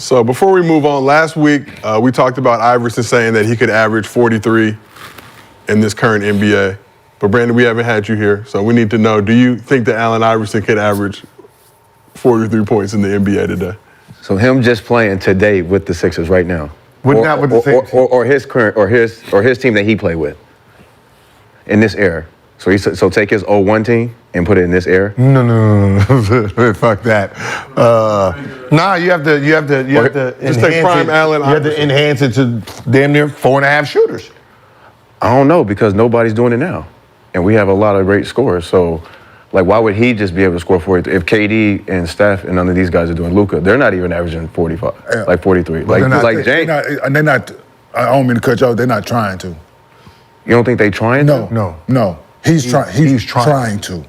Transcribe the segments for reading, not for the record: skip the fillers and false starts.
So before we move on, last week we talked about Iverson saying that he could average 43 in this current NBA. But Brandon, we haven't had you here, so we need to know, do you think that Allen Iverson could average 43 points in the NBA today? So him just playing today with the Sixers right now. Not with the Sixers. Or his current or his team that he played with in this era. So take his 01 team and put it in this era? No. Fuck that. You have to just take prime Allen You have to enhance it to damn near 4.5 shooters. I don't know, because nobody's doing it now. And we have a lot of great scorers. So, like, why would he just be able to score 40? If KD and Steph and none of these guys are doing Luka, they're not even averaging 45, like 43. James. They're not, I don't mean to cut you off, they're not trying to. You don't think they trying to? No. He's trying to.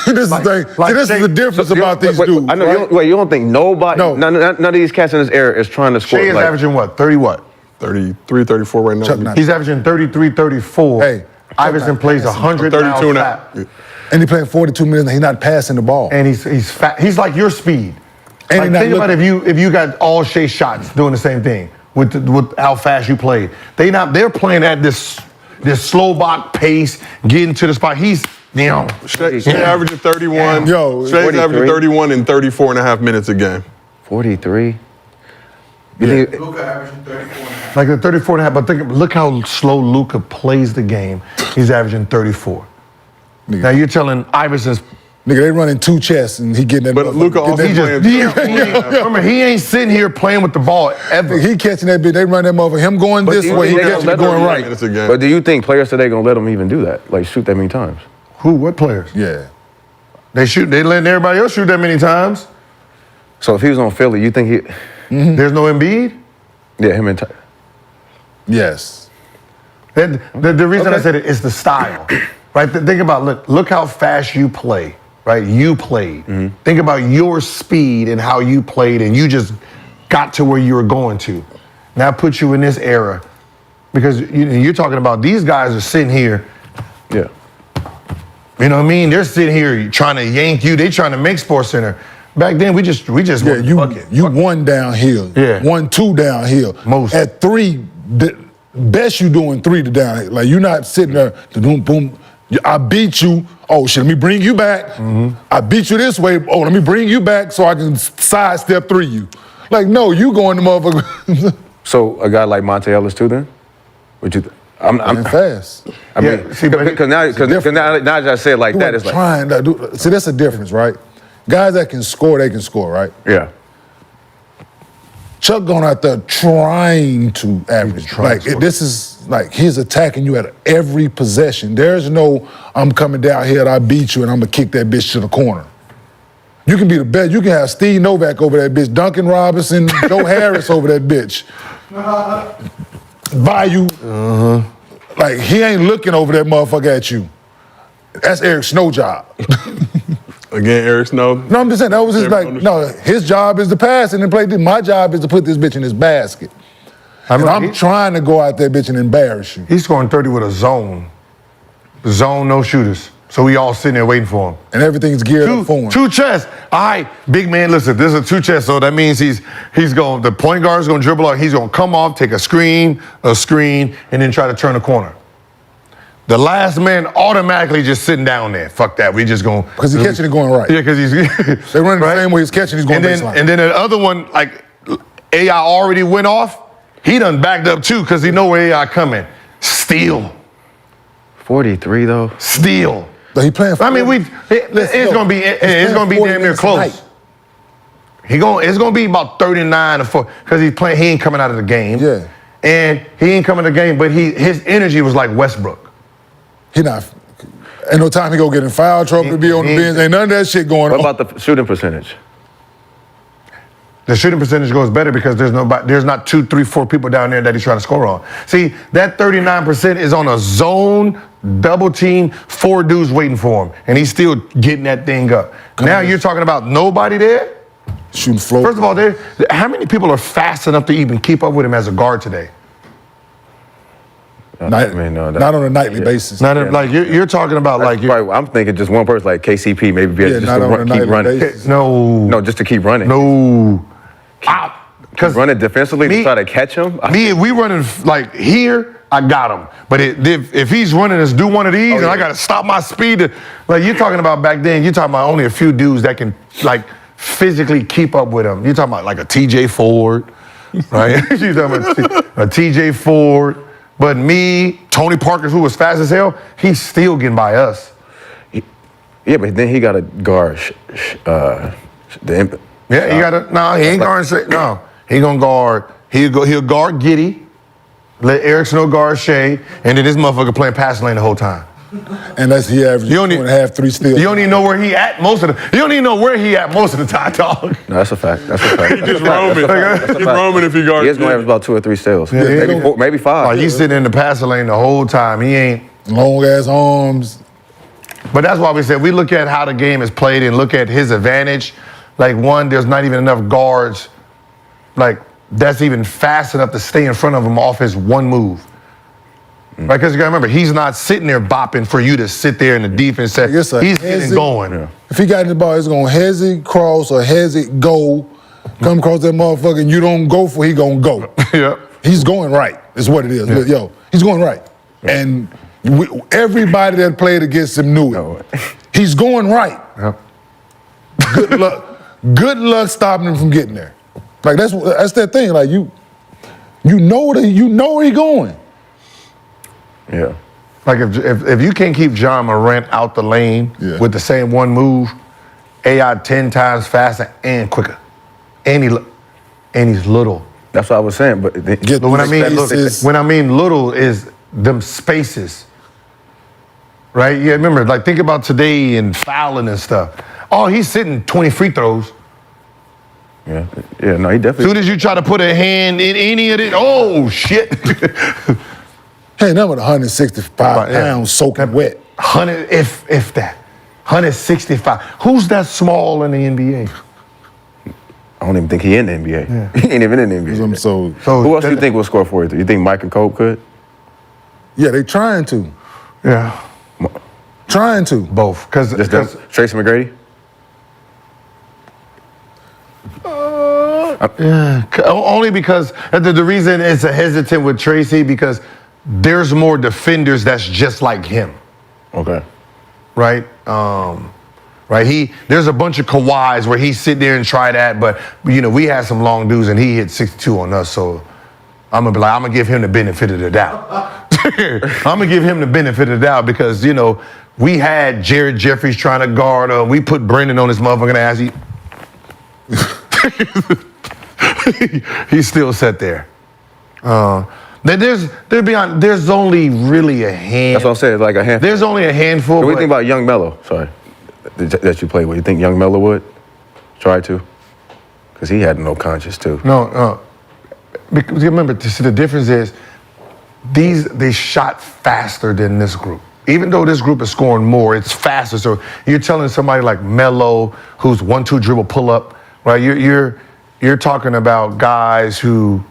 This is the difference about these dudes. I know. Right? You don't think nobody, none of these cats in this era is trying to score. Shea is averaging what? 30 what? 33, 34 right now. He's averaging 33, 34. Hey, Iverson plays 100 32 now. And he playing 42 minutes and he's not passing the ball. And he's fat. He's like your speed. And think about if you got all Shea shots doing the same thing with how fast you played. They're playing at this slow bop pace, getting to the spot. He's Shea averaging 31. Shea's averaging 31 in 34 and a half minutes a game. 43. Luka averaging 34 and a half. Like the 34 and a half, but look how slow Luka plays the game. He's averaging 34. Now you're telling Iverson's nigga, they running 2 chests and he getting that. But Luka also remember, he ain't sitting here playing with the ball ever. He catching that bitch. They run that motherfucker. Him going this way, he catching it going right. But do you think players today gonna let him even do that? Like shoot that many times? Who? What players? Yeah. They letting everybody else shoot that many times. So if he was on Philly, you think he? There's no Embiid? Yeah, him and Yes. The reason I said it is the style, right? Think about look how fast you play, right? You played. Think about your speed and how you played, and you just got to where you were going to. Now put you in this era, because you're talking about these guys are sitting here. Yeah. You know what I mean? They're sitting here trying to yank you. They trying to make SportsCenter. Back then, we just you won downhill. Yeah. 1-2 downhill. Most. At 3, best you doing 3 to downhill. Like you're not sitting there, boom, boom. I beat you. Oh shit, let me bring you back. I beat you this way. Oh, let me bring you back so I can sidestep 3 you. Like no, you going to motherfucker. So a guy like Monte Ellis too, then? Would you? I'm fast. I mean, because now that I say it like that, it's like trying to do. See, that's the difference, right? Guys that can score, they can score, right? Yeah. Chuck going out there trying to average. Like this is like he's attacking you at every possession. There's no I'm coming down here and I beat you and I'm gonna kick that bitch to the corner. You can be the best. You can have Steve Novak over that bitch, Duncan Robinson, Joe Harris over that bitch. By you. Like he ain't looking over that motherfucker at you. That's Eric Snow job. Again, Eric Snow. No, I'm just saying that was his job is to pass and then play. My job is to put this bitch in his basket. I'm trying to go out there, bitch, and embarrass you. He's scoring 30 with a zone. Zone, no shooters. So we all sitting there waiting for him. And everything's geared up for him. 2 chests. All right, big man, listen, this is a 2 chest, so that means the point guard's gonna dribble out, he's gonna come off, take a screen, and then try to turn the corner. The last man automatically just sitting down there. Fuck that, we just gonna. Because he's catching it going right. Yeah, because he's. They run the same way he's catching, he's going baseline. And then the other one, like, AI already went off, he done backed up too, because he know where AI coming. Steal. 43 though. Steal. But he playing for it's gonna be damn near close. It's gonna be about 39 or 4 because he ain't coming out of the game. Yeah. And he ain't coming to the game, but his energy was like Westbrook. He not. Ain't no time he go get in foul trouble to be on the bench. Ain't none of that shit going on. What about the shooting percentage? The shooting percentage goes better because there's not 2, 3, 4 people down there that he's trying to score on. See, that 39% is on a zone, double team, 4 dudes waiting for him, and he's still getting that thing up. Now you're talking about nobody there? Shooting floor. First of all, how many people are fast enough to even keep up with him as a guard today? Not on a nightly basis. Like you're talking about I'm thinking just one person like KCP maybe be able to keep running. No, just to keep running. No. because Run it defensively to try to catch him. If we running like here, I got him. But if he's running us do one of these, and I got to stop my speed, like you're talking about back then, you're talking about only a few dudes that can like physically keep up with him. You're talking about like a TJ Ford, right? You're talking about a TJ Ford. But me, Tony Parker, who was fast as hell, he's still getting by us. Yeah, but then he got to guard the imp. Yeah, he got to. No, he ain't guarding straight. No, he gonna guard. He'll guard Giddy. Let Erickson guard Shea, and then this motherfucker playing passing lane the whole time. Unless he averages 2.5, 3 steals. You don't even know where he at most of the. You don't even know where he at most of the time, dog. No, that's a fact. That's a fact. Just roaming. He's roaming if he guards. He is going to average about 2 or 3 steals. Yeah, maybe 5. Like, he's sitting in the passing lane the whole time. He ain't. Long ass arms. But that's why we said we look at how the game is played and look at his advantage. Like, one, there's not even enough guards, like, that's even fast enough to stay in front of him off his one move. Right? Because you got to remember, he's not sitting there bopping for you to sit there in the defense. He's getting going. Yeah. If he got in the ball, he's going to hezzy, cross, or hezzy, go, come across that motherfucker, and you don't go for he going to go. Yeah. He's going right, is what it is. Yeah. Yo, he's going right. And everybody that played against him knew it. He's going right. Yep. Good luck. Good luck stopping him from getting there. Like that's that thing. Like you know where he going. Yeah. Like if you can't keep John Morant out the lane with the same one move, AI 10 times faster and quicker, and he's little. That's what I was saying. But when I mean little is them spaces. Right? Yeah, remember, like think about today and fouling and stuff. Oh, he's sitting 20 free throws. Yeah, no, he definitely. As soon as you try to put a hand in any of it, oh shit. Hey, that was 165 pounds soaking wet. 100, if that. 165. Who's that small in the NBA? I don't even think he in the NBA. Yeah. He ain't even in the NBA. So who else do you think will score 43? You think Mike and Cope could? Yeah, they trying to. Yeah. Trying to. Both. Because Tracy McGrady? Yeah. Only because the reason it's a hesitant with Tracy because there's more defenders that's just like him. Okay. Right? Right. There's a bunch of Kawhis where he sit there and try that, but we had some long dudes and he hit 62 on us, so I'm gonna give him the benefit of the doubt. I'm gonna give him the benefit of the doubt because we had Jared Jeffries trying to guard him. We put Brendan on this motherfucking ass. He still sat there. There's only really a hand. That's what I'm saying. Like a handful. There's only a handful. What do you think about Young Mello? Sorry, that you played with. You think Young Mello would try to? Because he had no conscience too. No. Because remember, the difference is they shot faster than this group. Even though this group is scoring more, it's faster. So you're telling somebody like Mello, who's 1-2 dribble pull up, right? You're talking about guys who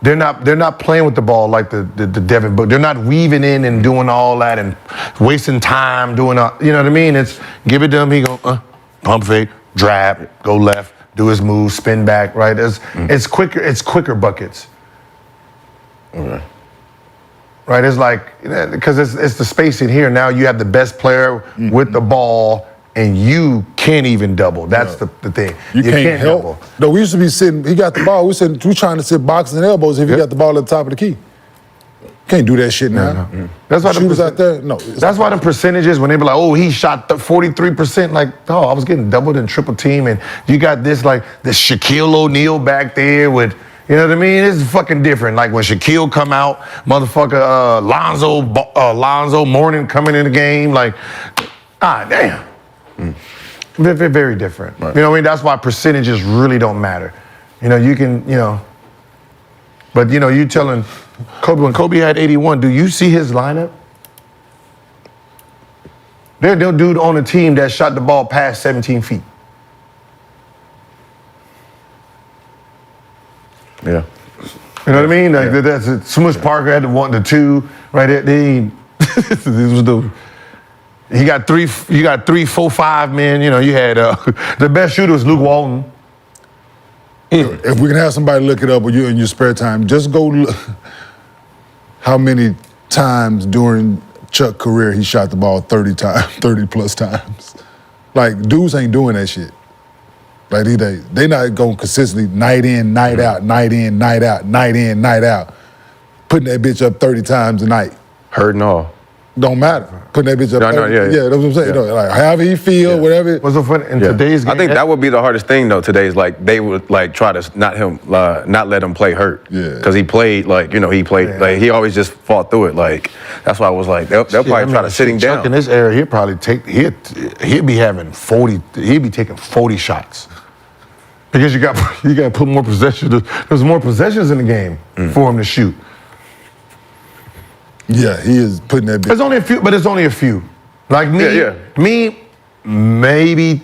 they're not playing with the ball like the Devin Book. They're not weaving in and doing all that and wasting time doing you know what I mean? It's give it to him. He go pump fake, drab, go left, do his move, spin back. Right? It's quicker. It's quicker buckets. Okay. Right? It's like because it's the spacing here. Now you have the best player with the ball. And you can't even double. That's the thing. You can't help. Double. No, we used to be sitting. He got the ball. We trying to sit boxing and elbows if he got the ball at the top of the key. Can't do that shit now. No. That's why shooters out there. No. That's why the percentages when they be like, oh, he shot 43%. Like, oh, I was getting doubled and triple team, and you got this Shaquille O'Neal back there with. You know what I mean? It's fucking different. Like when Shaquille come out, motherfucker, Lonzo Mourning coming in the game. Like, damn. Very, very different. Right. You know what I mean? That's why percentages really don't matter. You can, but you telling Kobe, when Kobe had 81, do you see his lineup? There's no dude on the team that shot the ball past 17 feet. Yeah. You know what I mean? Like that's it. Smush Parker had the 1, the 2, right there. This was the. You got 3, 4, 5 men. You had the best shooter was Luke Walton. If we can have somebody look it up with you in your spare time, just go look how many times during Chuck's career he shot the ball 30 plus times. Like, dudes ain't doing that shit. Like, they not going consistently night in, night out, night in, night out, night in, night out, putting that bitch up 30 times a night. Hurting all. Don't matter. Putting that bitch up. Yeah, that's what I'm saying. Yeah. Like, however he feel, whatever. What's so funny in today's game? I think that would be the hardest thing though. Today's like they would like try to not let him play hurt. Yeah. Because he played like like he always just fought through it. Like that's why I was like they'll probably try to sit him Chuck down. in this era, he'd probably he'd be having 40. He'd be taking 40 shots. Because you got to put more possessions. There's more possessions in the game for him to shoot. Yeah, he is putting that bitch. There's only a few, but it's only a few. Like me, maybe.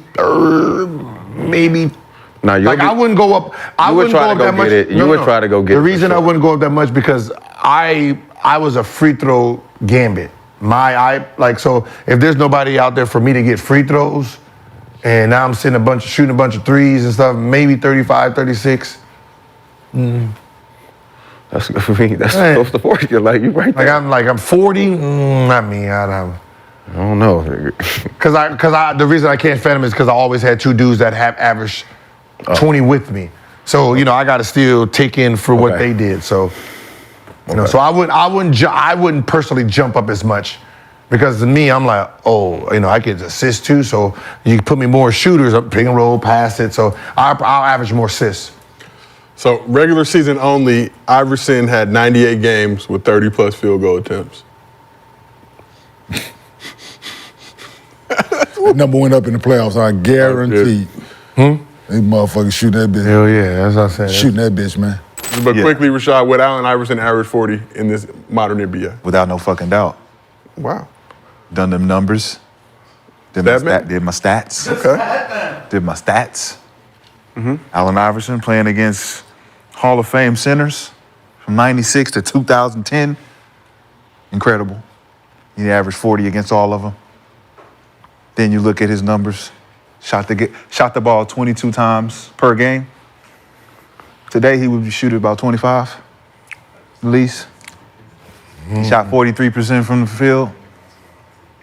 Now Like I wouldn't go up. I wouldn't go up that much. You would try to go get it. The reason I wouldn't go up that much because I was a free throw gambit. So if there's nobody out there for me to get free throws, and now I'm shooting a bunch of threes and stuff, maybe 35, 36. That's for me. That's close to 40. You're like you right there. I'm 40. Not me. I don't know. Because the reason I can't fan them is because I always had two dudes that have averaged 20 with me. So I got to still take in for what they did. So so I wouldn't personally jump up as much because to me I'm like, I could assist too. So you put me more shooters up, pick and roll, pass it. So I'll average more assists. So regular season only, Iverson had 98 games with 30 plus field goal attempts. Number one up in the playoffs, I guarantee. They motherfuckers shooting that bitch. Hell yeah, that's what I'm saying. Shooting that bitch, man. But quickly, Rashad, would Allen Iverson average 40 in this modern NBA? Without no fucking doubt. Wow. Done them numbers. Did my stats. Okay. Did my stats. Allen Iverson playing against Hall of Fame centers from 96 to 2010. Incredible. He averaged 40 against all of them. Then you look at his numbers. Shot the ball 22 times per game. Today he would be shooting about 25, at least. He shot 43% from the field.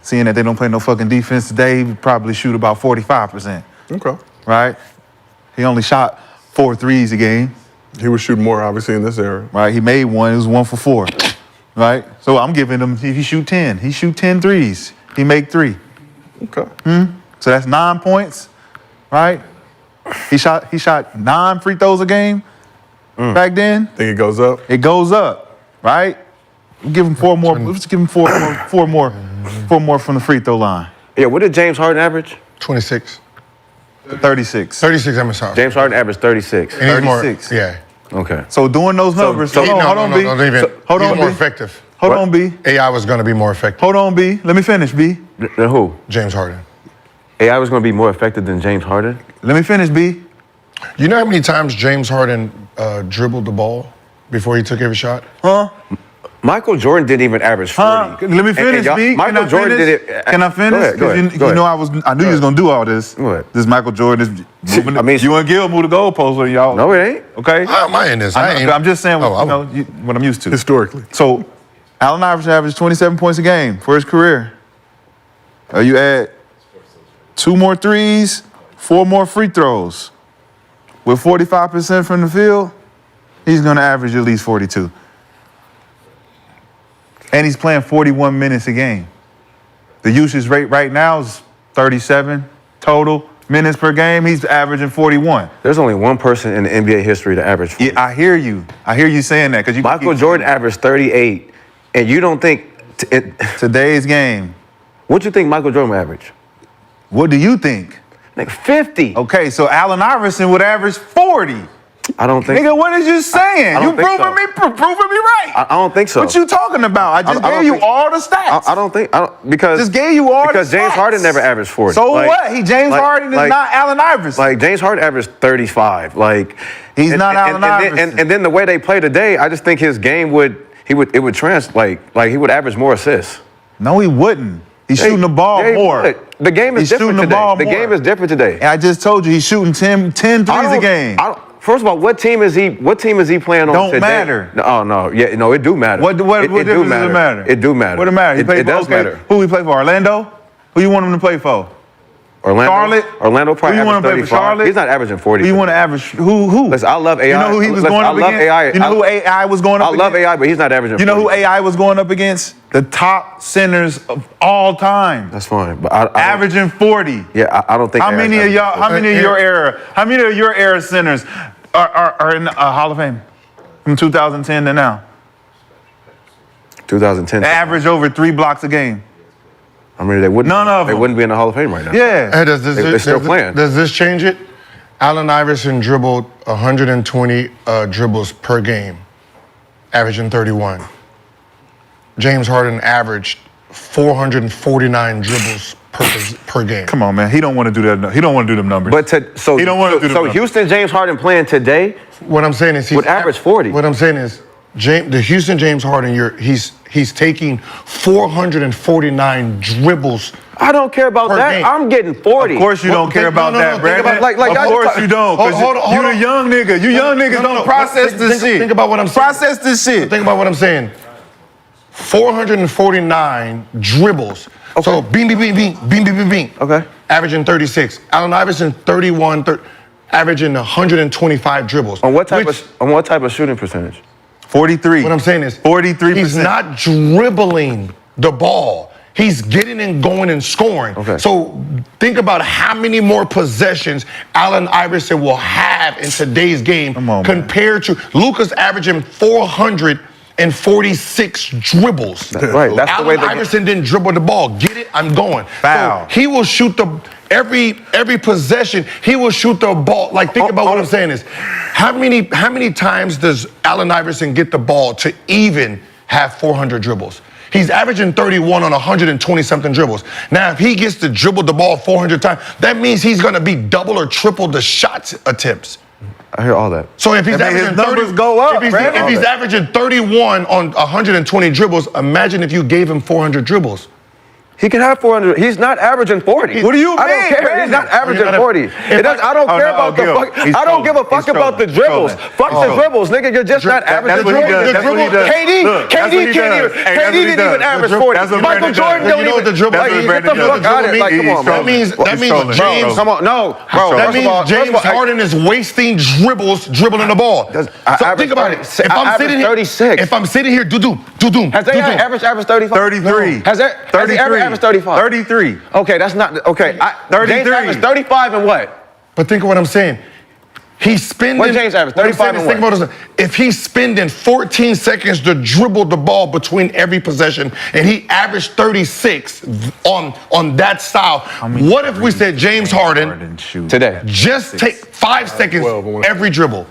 Seeing that they don't play no fucking defense today, he would probably shoot about 45%. Okay. Right? He only shot 4 threes a game. He was shooting more, obviously, in this era. Right? He made one. It was 1 for 4. Right? So I'm giving him, if he shoot 10, he shoot 10 threes. He make 3. Okay. So that's 9 points, right? He shot 9 free throws a game back then. Think it goes up? It goes up, right? We'll give him 4 more. Let's give him four more from the free throw line. Yeah, what did James Harden average? 26. 36. 36 MSR. James Harden averaged 36. And he's more- 36. Yeah. Okay. So doing those numbers. hold on, B. Hold on, more B. effective. Hold on, B. AI was going to be more effective. Hold on, B. Let me finish, B. Then who? James Harden. AI was going to be more effective than James Harden? Let me finish, B. You know how many times James Harden dribbled the ball before he took every shot? Huh? Michael Jordan didn't even average 40. Let me finish, B. Michael Jordan did it. Can I finish? Go ahead. You know I knew you was gonna do all this. Go ahead. This Michael Jordan is moving. I mean, you and Gil move the goalpost on y'all. No, it ain't. Okay. How am I in this? I'm just saying Oh, what I'm used to. Historically. So, Allen Iverson averaged 27 points a game for his career. You add 2 more threes, 4 more free throws. With 45% from the field, he's gonna average at least 42. And he's playing 41 minutes a game. The usage rate right now is 37 total minutes per game. He's averaging 41. There's only one person in the NBA history to average 40. Yeah, I hear you. I hear you saying that. Michael Jordan averaged 38, and you don't think... Today's game. What you think Michael Jordan would average? What do you think? Like 50. Okay, so Allen Iverson would average 40. I don't think Nigga, what is you saying? I You don't think proving me right. I don't think so. What you talking about? I just gave you all the stats. Because just gave you all because the James stats. Harden never averaged 40. So what? James Harden is not Allen Iverson. Like James Harden averaged 35. Like he's not Allen Iverson. And then the way they play today, I just think his game would translate. Like he would average more assists. No, he wouldn't. He's shooting the ball more. The game is different today. The game is different today. And I just told you he's shooting 10 threes a game. First of all, what team is he playing on Don't today? matter. No, oh no, yeah, no, it do matter. What it difference do does it matter? It do matter. What it matter? He played It for, does matter. Who he play for? Orlando? Who you want him to play for? Orlando, Charlotte? Orlando probably Who you want averaged him to play for? 35. Charlotte? He's not averaging 40. Who you want to average? Who? Listen, I love AI. You know who he was Listen, going up I love against? AI. You know who AI was going up I against? love AI, but he's not averaging 40. You know who AI was going up against? The top centers of all time. That's fine, but I Averaging 40. Yeah, I don't think. How AI's many of y'all? averaging How many of your era? How many of your era centers are in the Hall of Fame from 2010 to now? 2010. They average over 3 blocks a game. I mean, they wouldn't. None of They them. wouldn't be in the Hall of Fame right now. Yeah. Hey, They're still playing. Does this change it? Allen Iverson dribbled 120 dribbles per game, averaging 31. James Harden averaged 449 dribbles per game. Come on, man. He don't want to do that. He don't want to do them numbers. But He don't wanna do the so numbers. Houston James Harden playing today What I'm saying is would average 40. What I'm saying is the Houston James Harden, he's taking 449 dribbles. I don't care about Per that. game. I'm getting 40. Of course you Well, don't care think- about no, no, that, no, think Brandon. about- like, of course you don't, because Hold on, you hold a on. young nigga. You young niggas No, no, don't process this shit. Think about what I'm saying. Process this shit. Think about what I'm saying. 449 dribbles. Okay. So beam. Okay. Averaging 36. Allen Iverson 31, averaging 125 dribbles. On what type of shooting percentage? 43. What I'm saying is 43%. He's not dribbling the ball. He's getting and going and scoring. Okay. So think about how many more possessions Allen Iverson will have in today's game Come on, man. compared to Luka's averaging 446 dribbles. Right, that's the way Allen Iverson didn't dribble the ball. Get it? I'm going. Foul. So he will shoot every possession. He will shoot the ball. Like think about what I'm saying is, how many times does Allen Iverson get the ball to even have 400 dribbles? He's averaging 31 on 120 something dribbles. Now, if he gets to dribble the ball 400 times, that means he's going to be double or triple the shot attempts. I hear all that. So if he's That means averaging his numbers 30, go up, if Brandon. he's averaging 31 on 120 dribbles, imagine if you gave him 400 dribbles. He can have 400. He's not averaging 40. What do you I don't mean, care. Brandon? He's not averaging You gotta- 40. if I don't care about the Gil, fuck. he's I don't give a trolling. fuck He's about the trolling. dribbles. Trolling. Fuck the dribbles, nigga. You're just not averaging That's what he dribbles. does. That's what he does. KD, Look, that's what he KD can't does. even. Hey, that's KD what he didn't even does. average The 40. That's what Michael Brandon Jordan does. don't You know even. what the dribble- Like, That's what get the Brandon fuck does. out of it. Like, come on, That bro. means trolling. Come on, no, bro. That first of all- means James first of all, Harden is wasting dribbles dribbling the ball. Does- So I think about it. average- I average 36. If I'm sitting here, do-do. Has AI average 35? 33. Has he ever averaged 35? 33. Okay, that's not okay. 33. James averaged 35 and what? But think of what I'm saying. He's spending. What James average? what I'm 35 saying is, and think what? about this. If he's spending 14 seconds to dribble the ball between every possession, and he averaged 36 on that style, what if we said James Harden Today. just take 5 seconds 12 and one. every dribble?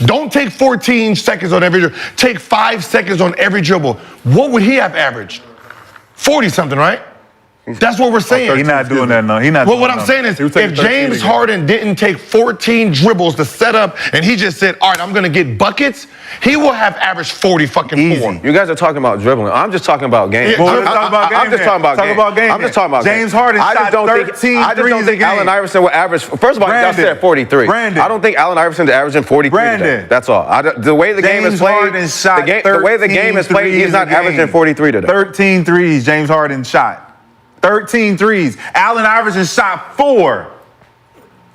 Don't take 14 seconds on every dribble. Take 5 seconds on every dribble. What would he have averaged? 40 something, right? That's what we're saying. He's not doing that, no. He's not Well, doing what I'm that. saying is, He was taking if 13 James again. Harden didn't take 14 dribbles to set up, and he just said, "All right, I'm gonna get buckets," he will have averaged 40 fucking Easy. four. You guys are talking about dribbling. I'm just talking about games. Yeah, well, let's talk about I'm game just then. talking about Talk games. about game I'm just then. talking about James games. Harden I shot just don't 13 think, I just don't threes think a Allen game. Iverson will average. First of all, y'all Brandon. said 43. Brandon. I don't think Allen Iverson's averaging 43 today. Brandon. That's all. The way the game is James played, Harden shot the way the game is played, he's not 13 threes a averaging game. 43 today. 13 threes James Harden shot. 13 threes. Allen Iverson shot 4.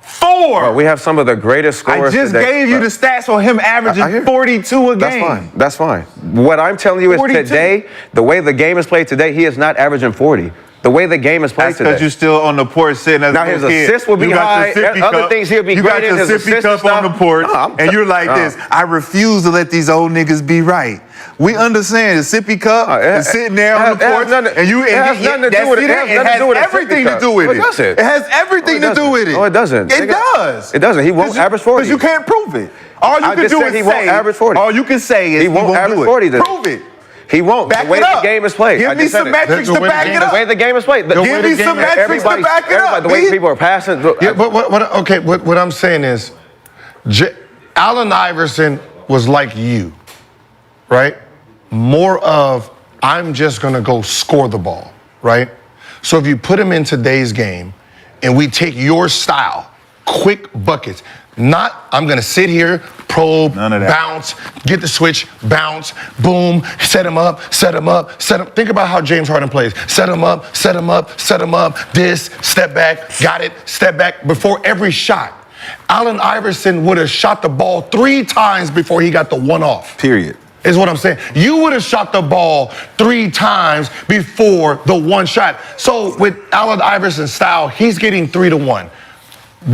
4. Bro, we have some of the greatest I scorers just today. gave you the stats on him I hear averaging it. 42 a game. That's fine. That's fine. What I'm telling you is 42. today, the way the game is played today, he is not averaging 40. The way the game is played That's because today. you're still on the porch sitting as Now a his little kid. assists will be You got high, your sippy other cup. things he'll be You great got in, your his sippy assists cup and on the stuff. porch, No, I'm and you're like no. this. I refuse to let these old niggas be right. We understand the sippy cup is sitting there on the porch, and you. It has nothing to do with it. It has everything to do with it. Does it? It has everything to do with it. No, it doesn't. It does. It doesn't. He won't average 40. Because you can't prove it. All you I can just do said is he say. won't average 40. All you can say is He won't average do it. 40 then. Prove it. He won't. Back the way it up. the game is played. I Give me just said some it. metrics The to way the back game- it The way up. the game is played. Give me some metrics to back it up. The way B. people are passing. Yeah, but what I'm saying is, Allen Iverson was like you, right? More of, I'm just gonna go score the ball, right? So if you put him in today's game, and we take your style, quick buckets, Not, I'm going to sit here, probe, None of that. bounce, get the switch, bounce, boom, set him up, set him up, set him. Think about how James Harden plays. Set him up, set him up, set him up, this, step back, got it, step back before every shot. Allen Iverson would have shot the ball 3 times before he got the one off. Period. Is what I'm saying. You would have shot the ball 3 times before the one shot. So with Allen Iverson's style, he's getting 3 to 1.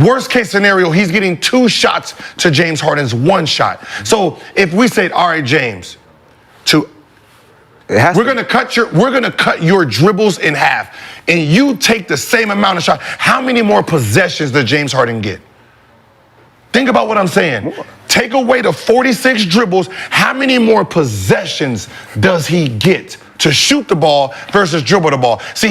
Worst case scenario, he's getting 2 shots to James Harden's 1 shot. So if we said, all right, James, we're gonna cut your dribbles in half, and you take the same amount of shots. How many more possessions does James Harden get? Think about what I'm saying. Take away the 46 dribbles. How many more possessions does he get to shoot the ball versus dribble the ball? See,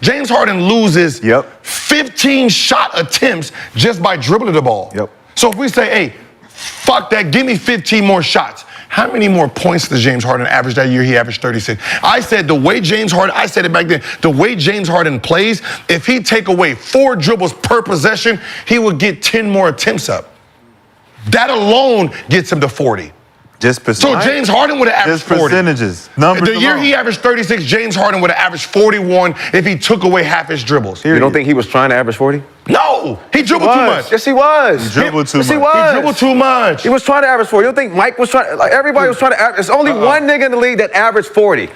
James Harden loses 15 shot attempts just by dribbling the ball. So if we say, hey, fuck that, give me 15 more shots. How many more points does James Harden average that year? He averaged 36. I said the way James Harden, I said it back then, the way James Harden plays, if he take away 4 dribbles per possession, he would get 10 more attempts up. That alone gets him to 40. Just percentage. So James Harden would have averaged 40. Percentages. Numbers The year alone. he averaged 36, James Harden would have averaged 41 if he took away half his dribbles. You don't think he was trying to average 40? No, he dribbled too much. Yes, he was. He dribbled too Yes, he much. was. He dribbled too much. He was trying to average 40. You don't think Mike was trying? Like everybody was trying to average. There's only one nigga in the league that averaged 40.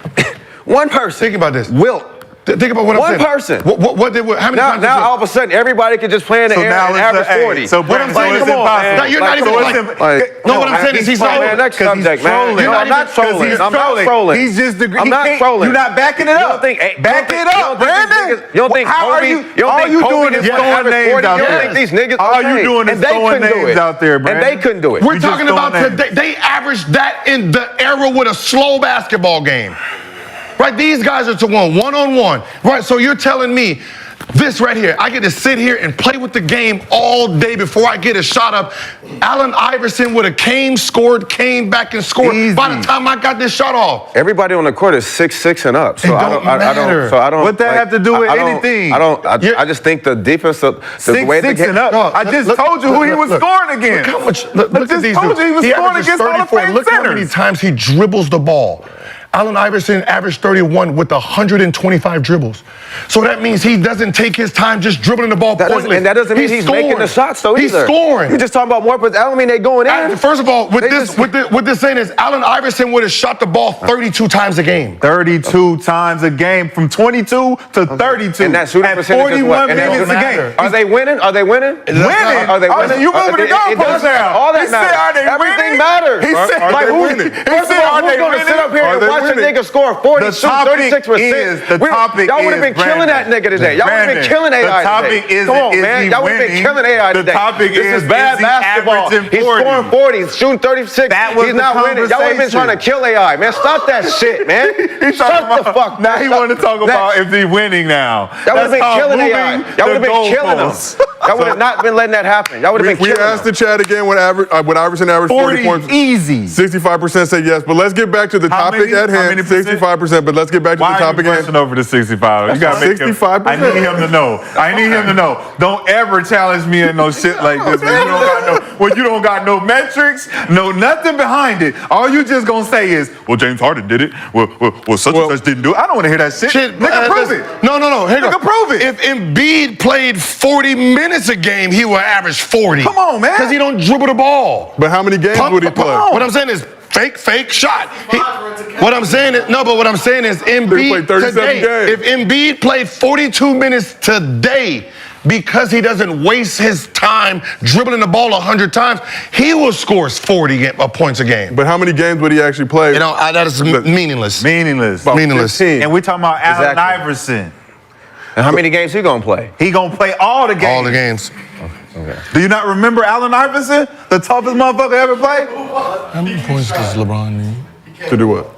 One person. Think about this. Wilt. Think about what I'm saying. One person. How many times? Now all of a sudden, everybody can just play in the air and average 40. So What I'm saying, it's come on, impossible. man. You're not even no, what I'm saying is he's trolling. Next subject, man. No, I'm not trolling. I'm not trolling. He's just the. I'm not trolling. You're not backing it up. Back it up, Brandon. You don't think How are Kobe? you? You don't All think you Kobe doing just is wanna throwing average names 40? out You don't there. think these niggas? All you okay. doing is And they throwing couldn't do names it. out there, And Brandon. they couldn't do it. We're You just talking about throwing names. today. They averaged that in the era with a slow basketball game. Right? These guys are to one-on-one. Right? So you're telling me this right here, I get to sit here and play with the game all day before I get a shot up. Allen Iverson would have came back and scored Easy. by the time I got this shot off. Everybody on the court is 6'6" and up. So It I don't don't. matter. What that have to do with anything? I just think the defense, the way the 6'6" game. and up. No, I just look, told you look, who he look, was look. scoring against. Look how much. I Look at just these told dudes. you he was scoring averages against Hall of 34. Fame Look how many centers. times he dribbles the ball. Allen Iverson averaged 31 with 125 dribbles. So that means he doesn't take his time just dribbling the ball pointless. And that doesn't mean he's making the shots though He's either. scoring. You're just talking about more, but I don't mean they going in. First of all, what They this saying is Allen Iverson would have shot the ball 32 times a game. 32 times a game, from 22 to 32. And that shooting at percentage is 41 what? And that minutes a don't game. matter. Are they winning? Are they winning? Winning? Are they winning? You moving the It goalposts does- now. All that He said, matters. are they Everything winning? matters. He said, like, are they who, winning? First He of said, all, are who's they going to winning? sit up here Are and they watch a winning? nigga score 42, The topic 36%? is- the topic Y'all would have been is killing that Brandon. nigga today. Y'all would have been Brandon, killing AI the topic today. isn't, Come on, is man. he Y'all would have been winning? killing AI The today. topic This is bad he basketball. averaging He's 40? scoring 40. He's shooting 36. That was He's the not winning. Y'all would have been trying to conversation. kill AI, man. Stop that shit, man. Shut the fuck. Now he want to talk about if he's winning now. Y'all would have been That's killing called AI. moving Y'all would have the been killing them. goalposts. Y'all would have not been letting that happen. Y'all would have been We killing asked the them. chat again when Iverson averaged 40 points. Easy. 65% said yes, but let's get back to the How topic many- at how hand. many percent? 65%, but let's get back to Why the are topic you at pushing hand. over to 65? You gotta make him. 65%. I need him to know. I need him to know. Don't ever challenge me in no shit like this. When you don't got no metrics, no nothing behind it. All you just gonna say is, "Well, James Harden did it. Well, such and such didn't do it." I don't want to hear that shit. Nigga, prove it. No. Here Nigga, prove it. If Embiid played 40 minutes a game, he would average 40. Come on, man. Because he don't dribble the ball. But how many games would he play? What I'm saying is fake shot. What I'm saying is He Embiid played 37 today. games. If Embiid played 42 minutes today, because he doesn't waste his time dribbling the ball 100 times, he will score 40 points a game. But how many games would he actually play? You know, that is meaningless. Meaningless. Meaningless. 15. And we talking about Allen Exactly. Iverson. And how many games he gonna play? He gonna play all the games. All the games. Do you not remember Allen Iverson, the toughest motherfucker ever played? How many points does LeBron need? To do what?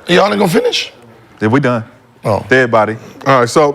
Y'all ain't gonna finish? Then we done. Oh. Dead body. All right, so